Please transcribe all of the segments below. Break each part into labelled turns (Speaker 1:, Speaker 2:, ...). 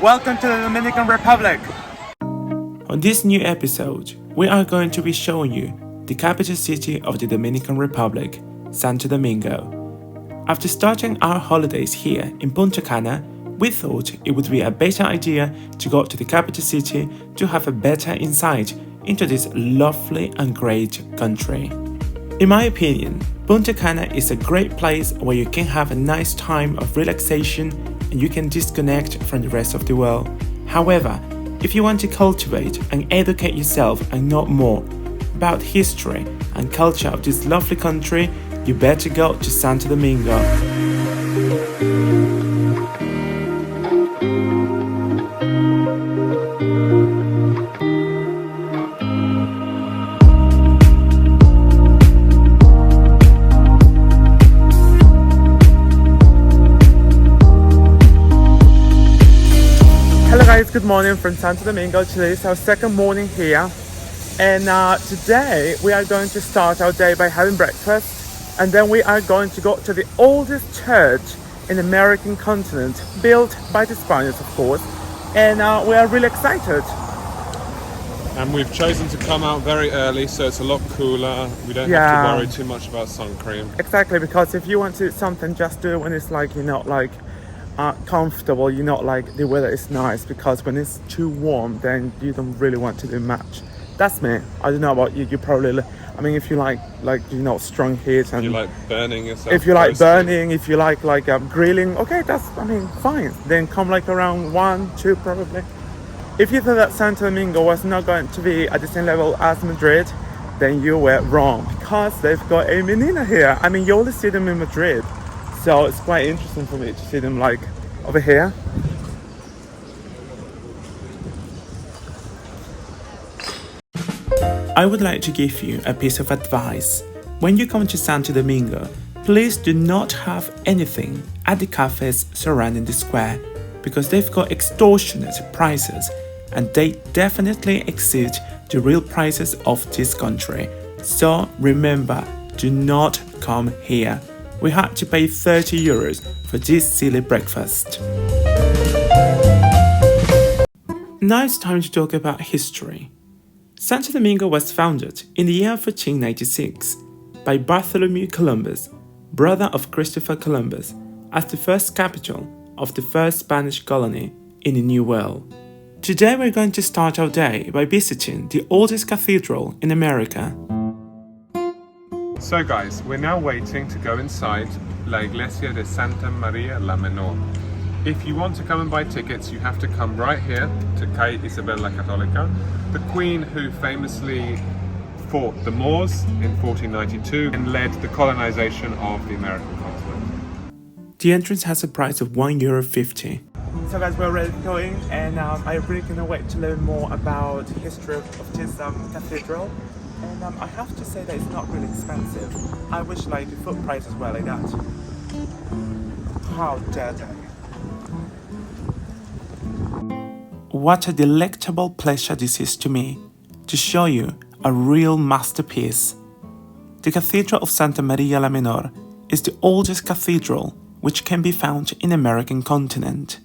Speaker 1: Welcome to the Dominican Republic.
Speaker 2: On this new episode, we are going to be showing you the capital city of the Dominican Republic, Santo Domingo. After starting our holidays here in Punta Cana, we thought it would be a better idea to go to the capital city to have a better insight into this lovely and great country. In my opinion, Punta Cana is a great place where you can have a nice time of relaxation and you can disconnect from the rest of the world. However, if you want to cultivate and educate yourself and know more about history and culture of this lovely country, you better go to Santo Domingo.
Speaker 1: Hello guys, good morning from Santo Domingo. Today is our second morning here, and today we are going to start our day by having breakfast, and then we are going to go to the oldest church in the American continent, built by the Spaniards of course, and we are really excited.
Speaker 3: And we've chosen to come out very early, so it's a lot cooler. We don't have to worry too much about sun cream.
Speaker 1: Exactly, because if you want to do something, just do it when it's like, you're not like comfortable, you're not like the weather is nice, because when it's too warm then you don't really want to do much. That's me. I don't know about you. You probably, I mean, if you like strong heat, and
Speaker 3: if you like burning yourself,
Speaker 1: if you like burning, if you like grilling, okay, that's, I mean, fine, then come like around 1, 2 probably. If you thought that Santo Domingo was not going to be at the same level as Madrid, then you were wrong, because they've got a menina here. I mean, you only see them in Madrid, so it's quite interesting for me to see them like over here.
Speaker 2: I would like to give you a piece of advice. When you come to Santo Domingo, please do not have anything at the cafes surrounding the square, because they've got extortionate prices and they definitely exceed the real prices of this country. So remember, do not come here. We had to pay 30 euros for this silly breakfast. Now it's time to talk about history. Santo Domingo was founded in the year 1496 by Bartholomew Columbus, brother of Christopher Columbus, as the first capital of the first Spanish colony in the New World. Today we're going to start our day by visiting the oldest cathedral in America.
Speaker 3: So guys, we're now waiting to go inside La Iglesia de Santa Maria la Menor. If you want to come and buy tickets, you have to come right here to Calle Isabel la Católica, the queen who famously fought the Moors in 1492 and led the colonization of the American continent.
Speaker 2: The entrance has a price of €1.50.
Speaker 1: So guys, we're already going, and I really cannot wait to learn more about the history of this cathedral. And I have to say that it's not really expensive. I wish like the food prices were like that. How dare they?
Speaker 2: What a delectable pleasure this is to me, to show you a real masterpiece. The Cathedral of Santa Maria la Menor is the oldest cathedral which can be found in the American continent.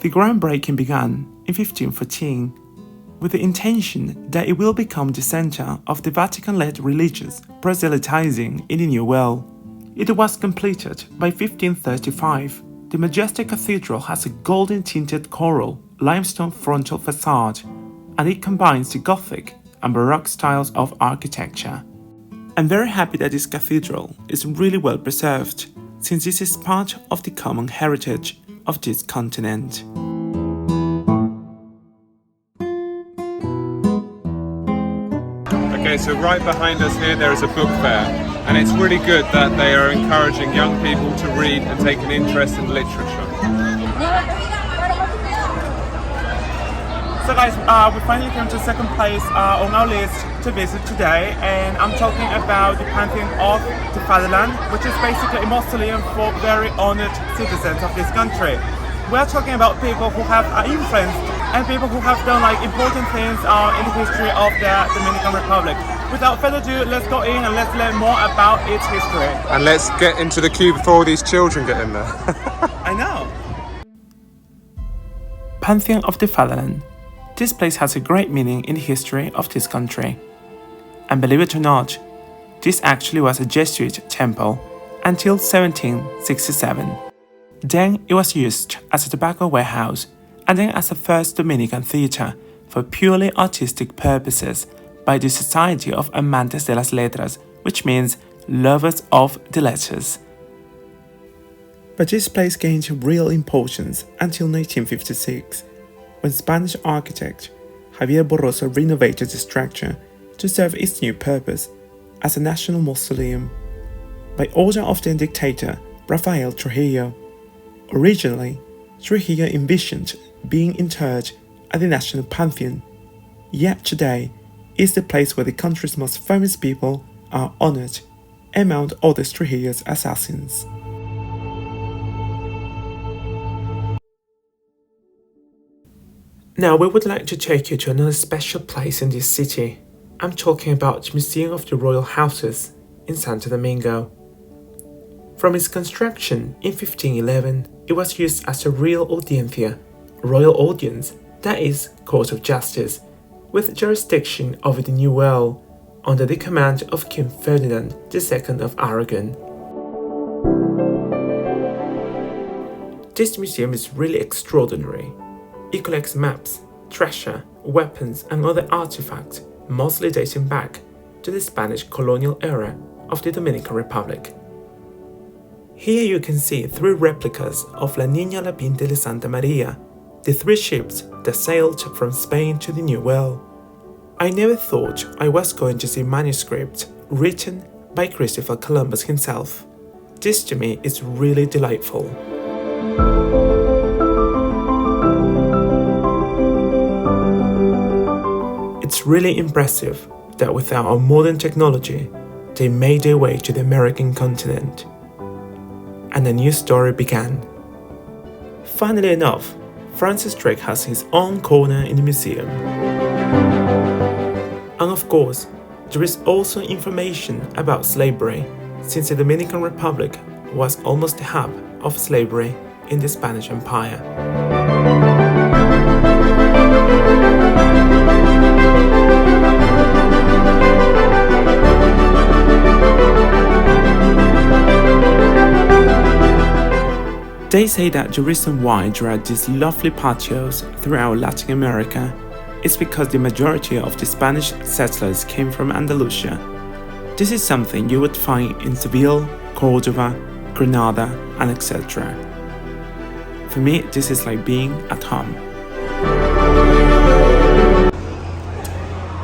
Speaker 2: The groundbreaking began in 1514 with the intention that it will become the center of the Vatican-led religious proselytizing in the New World. It was completed by 1535. The majestic cathedral has a golden-tinted coral limestone frontal facade, and it combines the Gothic and Baroque styles of architecture. I'm very happy that this cathedral is really well preserved, since this is part of the common heritage of this continent.
Speaker 3: Okay, so right behind us here there is a book fair, and it's really good that they are encouraging young people to read and take an interest in literature.
Speaker 1: So guys, we finally came to the second place on our list to visit today, and I'm talking about the Pantheon of the Fatherland, which is basically a mausoleum for very honored citizens of this country. We're talking about people who have influenced and people who have done like important things in the history of the Dominican Republic. without further ado, let's go in and let's learn more about its history.
Speaker 3: And let's get into the queue before all these children get in there.
Speaker 1: I know.
Speaker 2: Pantheon of the Fatherland. This place has a great meaning in the history of this country. And believe it or not, this actually was a Jesuit temple until 1767. Then it was used as a tobacco warehouse and then as a first Dominican theatre for purely artistic purposes by the Society of Amantes de las Letras, which means lovers of the letters. But this place gained real importance until 1956, when Spanish architect Javier Borroso renovated the structure to serve its new purpose as a national mausoleum by order of the dictator Rafael Trujillo. Originally, Trujillo envisioned being interred at the National Pantheon, yet today is the place where the country's most famous people are honored, among other Trujillo's assassins. Now we would like to take you to another special place in this city. I'm talking about the Museum of the Royal Houses in Santo Domingo. From its construction in 1511, it was used as a real audiencia, royal audience, that is, court of justice, with jurisdiction over the New World, under the command of King Ferdinand II of Aragon. This museum is really extraordinary. It collects maps, treasure, weapons and other artifacts, mostly dating back to the Spanish colonial era of the Dominican Republic. Here you can see 3 replicas of La Niña La Pinta de Santa Maria, the 3 ships that sailed from Spain to the New World. I never thought I was going to see manuscripts written by Christopher Columbus himself. This to me is really delightful. It's really impressive that without our modern technology, they made their way to the American continent. And a new story began. Funnily enough, Francis Drake has his own corner in the museum. And of course, there is also information about slavery, since the Dominican Republic was almost the hub of slavery in the Spanish Empire. They say that the reason why there are these lovely patios throughout Latin America is because the majority of the Spanish settlers came from Andalusia. This is something you would find in Seville, Córdoba, Granada, and etc. For me, this is like being at home.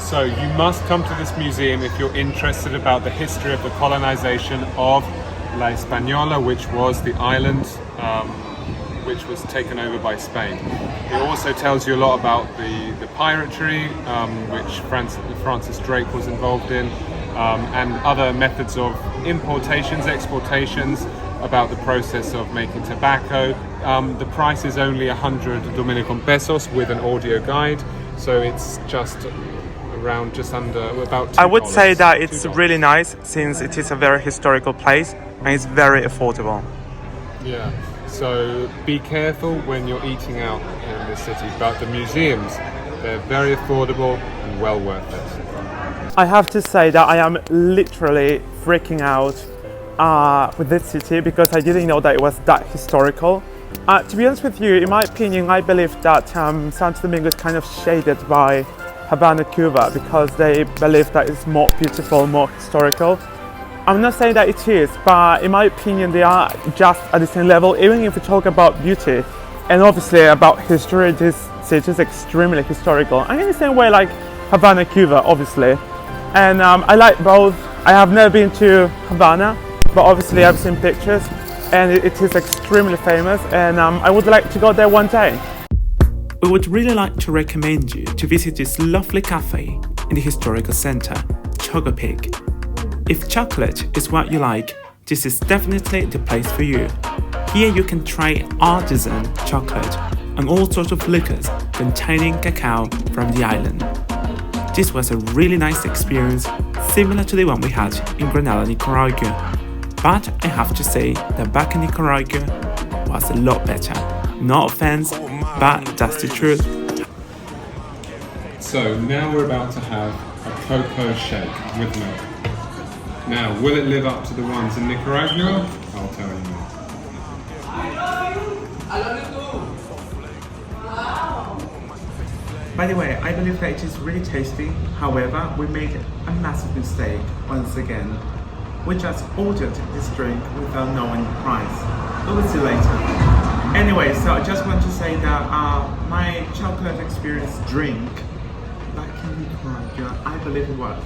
Speaker 3: So you must come to this museum if you're interested about the history of the colonization of La Española, which was the island which was taken over by Spain. It also tells you a lot about the piratry, which Francis Drake was involved in, and other methods of importations, exportations, about the process of making tobacco. The price is only 100 Dominican pesos with an audio guide, so it's just around just under about $2.
Speaker 1: I would say that it's really nice since it is a very historical place and it's very affordable.
Speaker 3: Yeah, so be careful when you're eating out in the city, but the museums, they're very affordable and well worth it.
Speaker 1: I have to say that I am literally freaking out with this city because I didn't know that it was that historical. To be honest with you, in my opinion, I believe that Santo Domingo is kind of shaded by Havana, Cuba, because they believe that it's more beautiful, more historical. I'm not saying that it is, but in my opinion, they are just at the same level. Even if we talk about beauty and obviously about history, this city is extremely historical. And in the same way, like Havana, Cuba, obviously. And I like both. I have never been to Havana, but obviously I've seen pictures, and it is extremely famous. And I would like to go there one day.
Speaker 2: We would really like to recommend you to visit this lovely cafe in the historical center, Pig. If chocolate is what you like, this is definitely the place for you. Here you can try artisan chocolate and all sorts of liquors containing cacao from the island. This was a really nice experience, similar to the one we had in Granada, Nicaragua. But I have to say that back in Nicaragua was a lot better. No offense, but that's the truth.
Speaker 3: So now we're about to have a cocoa shake with milk. Now, will it live up to the ones in Nicaragua? I'll tell you now.
Speaker 1: By the way, I believe that it is really tasty. However, we made a massive mistake once again. We just ordered this drink without knowing the price. We will see later. Anyway, so I just want to say that my chocolate experience drink back in Nicaragua, I believe it was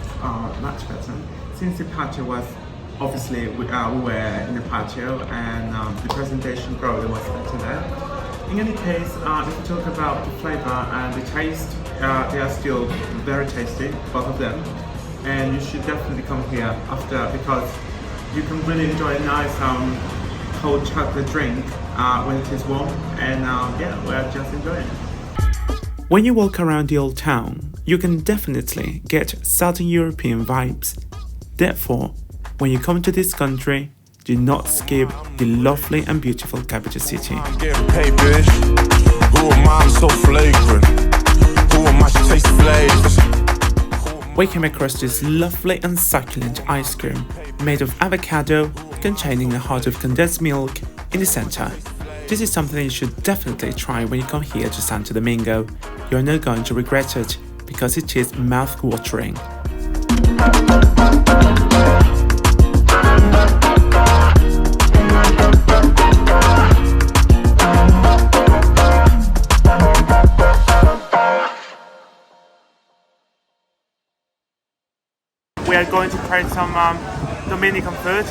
Speaker 1: much better. Since the patio was, obviously, we were in the patio and the presentation probably was better there. In any case, if we talk about the flavor and the taste, they are still very tasty, both of them. And you should definitely come here after, because you can really enjoy a nice cold chocolate drink when it is warm. And yeah, we're just enjoying it.
Speaker 2: When you walk around the old town, you can definitely get Southern European vibes. Therefore, when you come to this country, do not skip the lovely and beautiful capital city.
Speaker 4: I'm getting paid, bitch. Who am I? I'm so flagrant. Who am I? She tastes flavors.
Speaker 2: We came across this lovely and succulent ice cream made of avocado containing a heart of condensed milk in the center. This is something you should definitely try when you come here to Santo Domingo. You're not going to regret it because it is mouth-watering.
Speaker 1: We are going to try some Dominican food,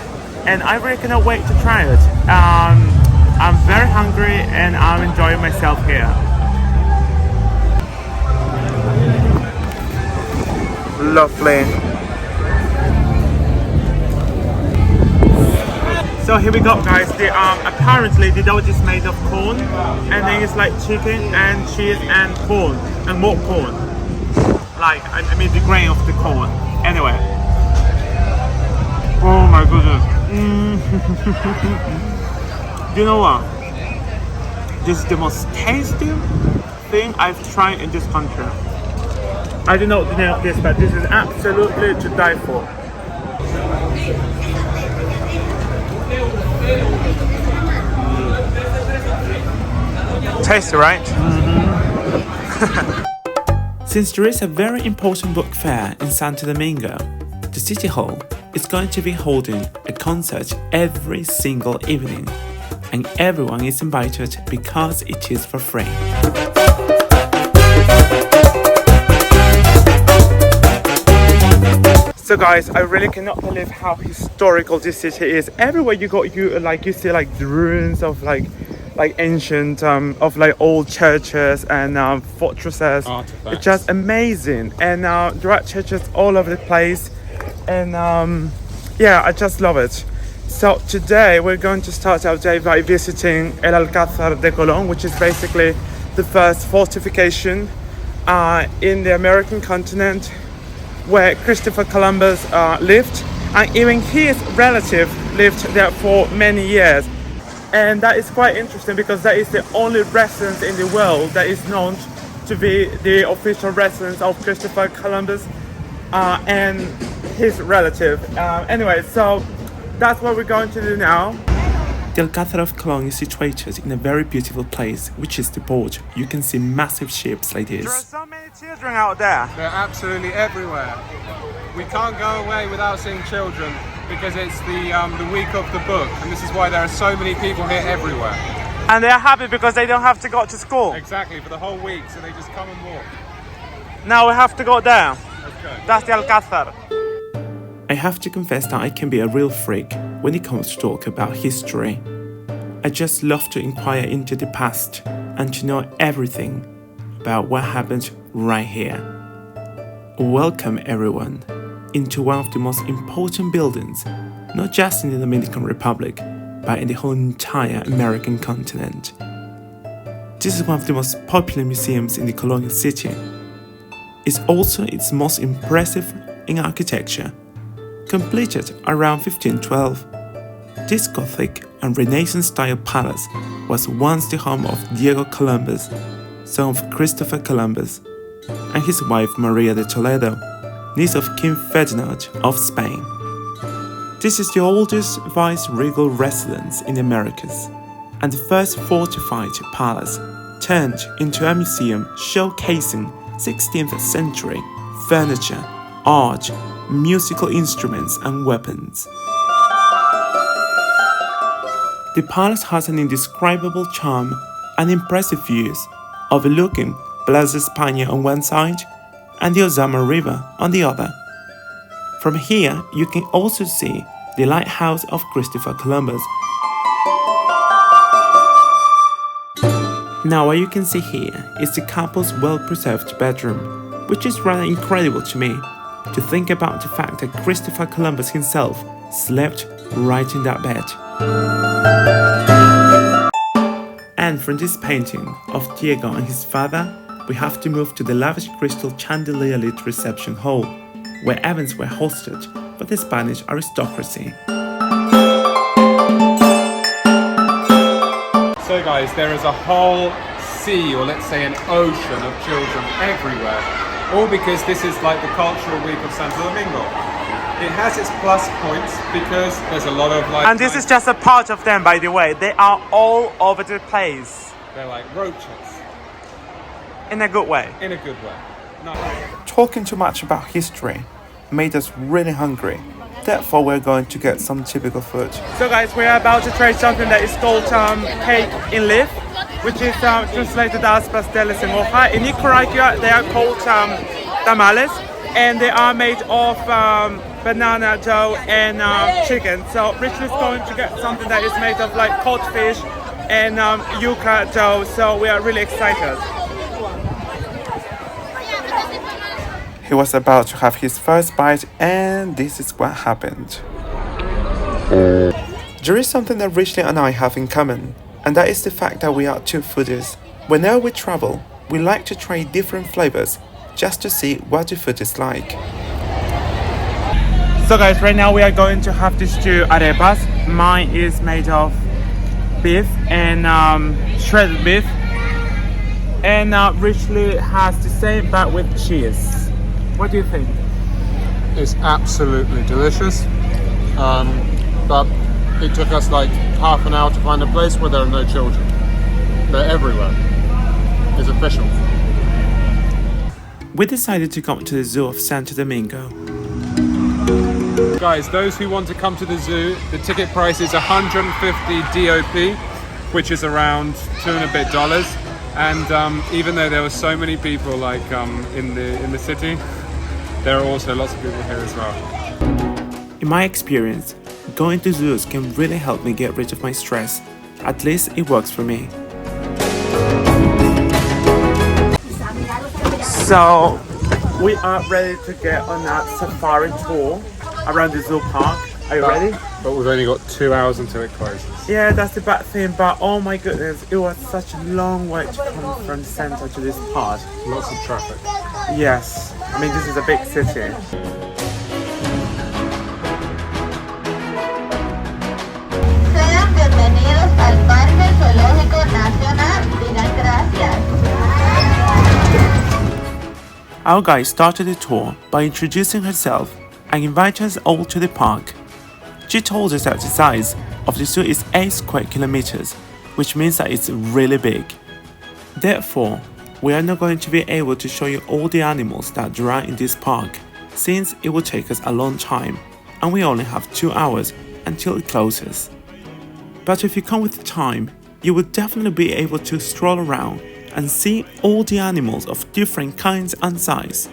Speaker 1: and I really cannot wait to try it. I'm very hungry and I'm enjoying myself here. Lovely. So here we go, guys. Apparently the dough is made of corn, and then it's like chicken and cheese and corn and more corn. Like I mean the grain of the corn. Anyway. Oh my goodness. You know what? This is the most tasty thing I've tried in this country. I don't know the name of this, but this is absolutely to die for. Tasty, right?
Speaker 2: Since there is a very important book fair in Santo Domingo, the City Hall is going to be holding a concert every single evening, and everyone is invited because it is for free.
Speaker 1: So guys, I really cannot believe how historical this city is. Everywhere you go, you see like the ruins of like ancient of like old churches and fortresses.
Speaker 3: Artifacts.
Speaker 1: It's just amazing, and there are churches all over the place, and yeah, I just love it. So today we're going to start our day by visiting El Alcázar de Colón, which is basically the first fortification in the American continent, where Christopher Columbus lived, and even his relative lived there for many years. And that is quite interesting because that is the only residence in the world that is known to be the official residence of Christopher Columbus and his relative. Anyway, so that's what we're going to do now.
Speaker 2: The Alcázar of Colón is situated in a very beautiful place, which is the port. You can see massive ships like
Speaker 1: There are
Speaker 2: this.
Speaker 1: so many children out there.
Speaker 3: They're absolutely everywhere. We can't go away without seeing children because it's the week of the book, and this is why there are so many people here everywhere.
Speaker 1: And they're happy because they don't have to go to school.
Speaker 3: Exactly, for the whole week, so they just come and walk.
Speaker 1: Now we have to go there.
Speaker 3: Let's go.
Speaker 1: That's the Alcázar.
Speaker 2: I have to confess that I can be a real freak when it comes to talk about history. I just love to inquire into the past and to know everything about what happened right here. Welcome everyone into one of the most important buildings, not just in the Dominican Republic, but in the whole entire American continent. This is one of the most popular museums in the colonial city. It's also its most impressive in architecture, completed around 1512. This Gothic and Renaissance-style palace was once the home of Diego Columbus, son of Christopher Columbus, and his wife Maria de Toledo, niece of King Ferdinand of Spain. This is the oldest vice-regal residence in the Americas, and the first fortified palace turned into a museum showcasing 16th century furniture, art, musical instruments and weapons. The palace has an indescribable charm and impressive views, overlooking Plaza España on one side and the Ozama River on the other. From here, you can also see the Lighthouse of Christopher Columbus. Now what you can see here is the couple's well-preserved bedroom, which is rather incredible to me, to think about the fact that Christopher Columbus himself slept right in that bed. And from this painting of Diego and his father, we have to move to the lavish crystal chandelier-lit reception hall, where events were hosted by the Spanish aristocracy.
Speaker 3: So guys, there is a whole sea, or let's say an ocean of children everywhere, all because this is like the cultural week of Santo Domingo. It has its plus points because there's a lot of like...
Speaker 1: And this is just a part of them, by the way. They are all over the place.
Speaker 3: They're like roaches.
Speaker 1: In a good way.
Speaker 3: In a good way. No.
Speaker 2: Talking too much about history made us really hungry. Therefore, we're going to get some typical food.
Speaker 1: So guys, we're about to try something that is called cake in leaf, which is translated as pasteles en hoja. In Nicaragua, they are called tamales, and they are made of banana dough and chicken. So Richard is going to get something that is made of like cod fish and yuca dough. So we are really excited.
Speaker 2: He was about to have his first bite, and this is what happened. There is something that Richley and I have in common, and that is the fact that we are two foodies. Whenever we travel, we like to try different flavors just to see what the food is like.
Speaker 1: So guys, right now we are going to have these two arepas. Mine is made of beef and shredded beef, and Richley has the same but with cheese. What do you think?
Speaker 3: It's absolutely delicious, but it took us like half an hour to find a place where there are no children. They're everywhere. It's official.
Speaker 2: We decided to come to the zoo of Santo Domingo.
Speaker 3: Guys, those who want to come to the zoo, the ticket price is 150 DOP, which is around $2 and a bit. And even though there were so many people like in the city, there are also lots of people here as well.
Speaker 2: In my experience, going to zoos can really help me get rid of my stress. At least it works for me.
Speaker 1: So we are ready to get on that safari tour around the zoo park. Are you ready?
Speaker 3: But we've only got 2 hours until it closes.
Speaker 1: Yeah, that's the bad thing, but oh my goodness, it was such a long way to come from Santo to this part.
Speaker 3: Lots of traffic.
Speaker 1: Yes, I mean this is a big city.
Speaker 5: Sean bienvenidos al Parque Zoológico Nacional. Digan gracias.
Speaker 2: Our guide started the tour by introducing herself and invited us all to the park. She told us that the size of the zoo is 8 square kilometers, which means that it's really big. Therefore, we are not going to be able to show you all the animals that there are in this park, since it will take us a long time, and we only have 2 hours until it closes. But if you come with time, you will definitely be able to stroll around and see all the animals of different kinds and size.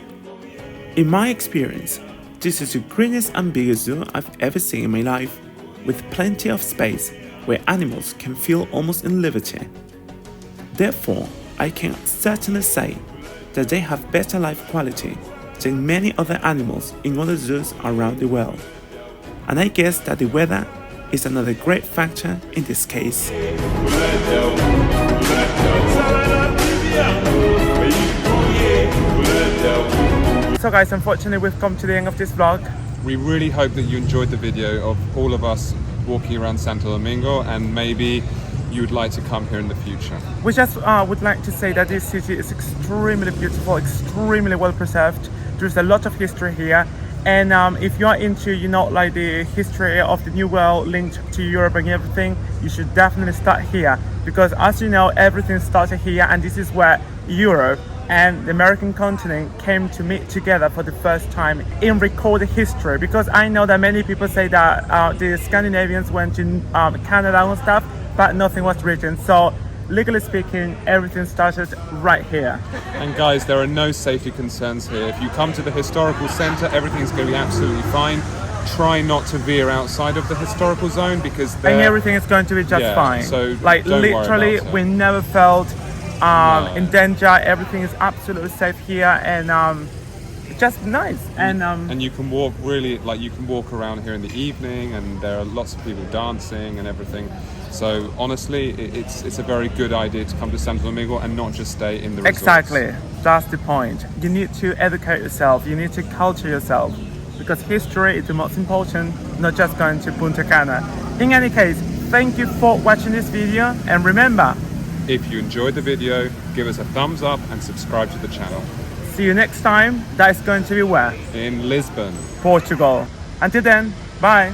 Speaker 2: In my experience, this is the greenest and biggest zoo I've ever seen in my life, with plenty of space where animals can feel almost in liberty. Therefore, I can certainly say that they have better life quality than many other animals in other zoos around the world. And I guess that the weather is another great factor in this case.
Speaker 1: So guys, unfortunately we've come to the end of this vlog.
Speaker 3: we really hope that you enjoyed the video of all of us walking around Santo Domingo, and maybe you would like to come here in the future.
Speaker 1: We just would like to say that this city is extremely beautiful, extremely well preserved. There's a lot of history here, and if you are into, you know, like the history of the New World linked to Europe and everything, you should definitely start here, because as you know, everything started here, and this is where Europe and the American continent came to meet together for the first time in recorded history. Because I know that many people say that the Scandinavians went to Canada and stuff, but nothing was written. So legally speaking, everything started right here.
Speaker 3: And guys, there are no safety concerns here. If you come to the historical center, everything's going to be absolutely fine. Try not to veer outside of the historical zone, because
Speaker 1: and everything is going to be just fine.
Speaker 3: So
Speaker 1: like
Speaker 3: don't worry
Speaker 1: literally,
Speaker 3: about it.
Speaker 1: we never felt in danger. Everything is absolutely safe here, and just nice.
Speaker 3: And you can walk you can walk around here in the evening, and there are lots of people dancing and everything. So honestly, it's a very good idea to come to Santo Domingo and not just stay in the resorts.
Speaker 1: Exactly, that's the point. You need to educate yourself. You need to culture yourself, because history is the most important, not just going to Punta Cana. In any case, thank you for watching this video, and remember,
Speaker 3: if you enjoyed the video, give us a thumbs up and subscribe to the channel.
Speaker 1: see you next time. That is going to be where?
Speaker 3: In Lisbon.
Speaker 1: Portugal. Until then, bye.